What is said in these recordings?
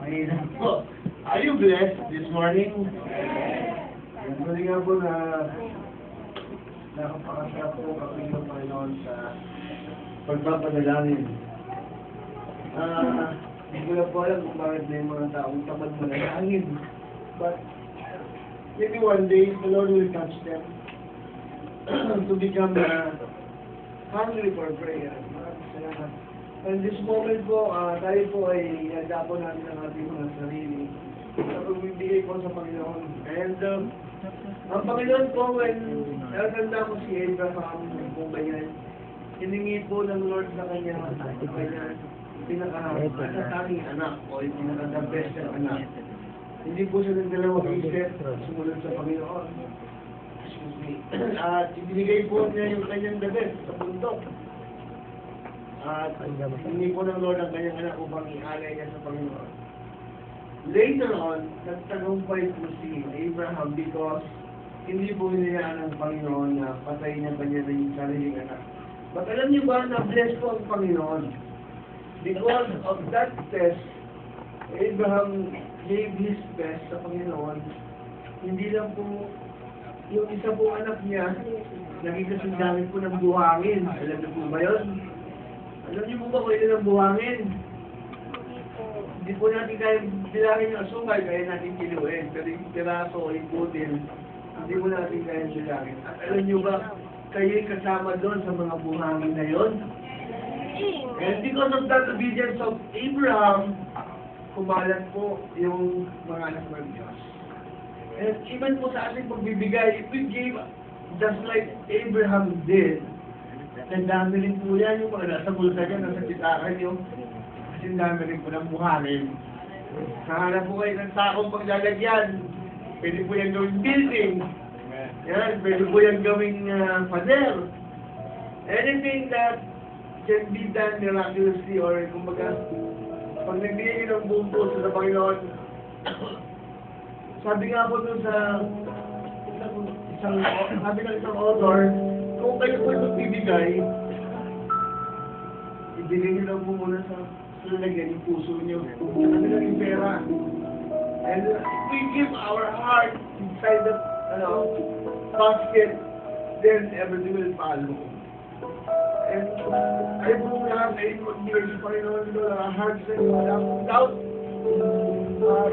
Mahirap po. Are you blessed this morning? Muli nga po na nakapakasarap po kami ng Panginoon sa pagpapanalangin. Hindi ko lang po alam kung bakit may mga taong tamad manalangin. But maybe one day, the Lord will touch them to become hungry for prayer. Maraming salamat. And this moment po, tayo po ay handa po natin ang ating mga sarili sa pagbibigay po sa Panginoon. And ang Panginoon po, when natanda ko si Abraham, kung ganyan, hiningi po ng Lord sa kanya, pinaka-tanging anak o yung pinaka-the best na anak. Hindi po siya ng dalawang isip sumunod sa Panginoon. Excuse me. At ibinigay po niya yung kanyang the best sa bundok. At hindi po ng Lord ang kanyang anak upang ialay niya sa Panginoon. Later on, nagtagumpay po si Abraham because hindi po hinayaan ng Panginoon na patayin niya pa niya ng sariling anak. But alam niyo ba na bless po ang Panginoon? Because of that test, Abraham gave his best sa Panginoon. Hindi lang po, yung isa po anak niya, naging kasundamin po ng buhangin. Alam niyo po ba yun? Alam niyo po ba kung ilan ang buhangin? Hindi po natin kaya bilangin yung asukal, kaya natin kiluin. Pero yung piraso o yung putin, hindi po natin kaya bilangin. At alam niyo ba, kayo'y kasama doon sa mga buhangin na yon? And because of that obedience of Abraham, kumalat po yung mga anak ng Diyos. And even po sa ating pagbibigay, if we give just like Abraham did, nandami rin po yan yung mga nasa bulsa niya, nasa titakan niyo. Kasi dami rin po ng buhangin. Nahanap po kayo ng takong paglalagyan. Pwede po yan gawing building. Yan, pwede po yan gawing pader. Anything that can be done miraculously or kumbaga, pag nagbigay ng buong puso sa Panginoon, sabi nga po dun sa isang author, kung kayo po magbibigay, ibigay niyo lang po muna sa lalagyan yung puso niyo. Ano lang yung pera. And if we give our heart inside the basket, then everything will follow. And ay po lahat ay magbigay sa Panginoon doon ang heart sa inyo. Wala pong doubt.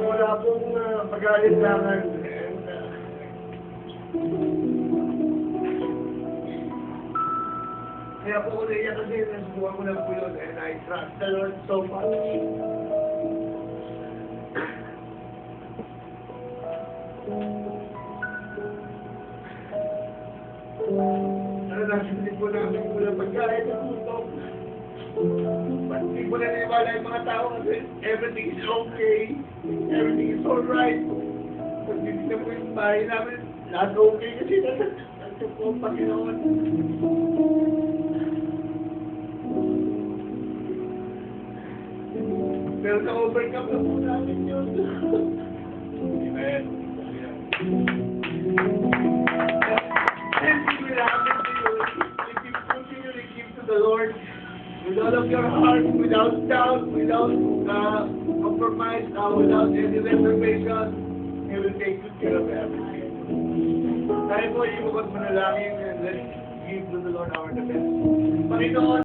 Wala pong pag-aalinlangan. Kaya po ko naiyak kasi nasubukan ko lang po yun. And I trust the Lord so much. Narasin din po namin mula pagkain ng puto. Hindi po naniniwala yung mga tao kasi everything is okay. Everything is alright. Pag titignan po yung bahay namin, lahat okay kasi nasa po ang Panginoon. Pero na-overcome na po namin yun. Amen. The Lord with all of your heart, without doubt, without compromise, without any reservation, He will take good care of everything. Tayo po, ibukod manalangin and let's give to the Lord our best. Panginoon,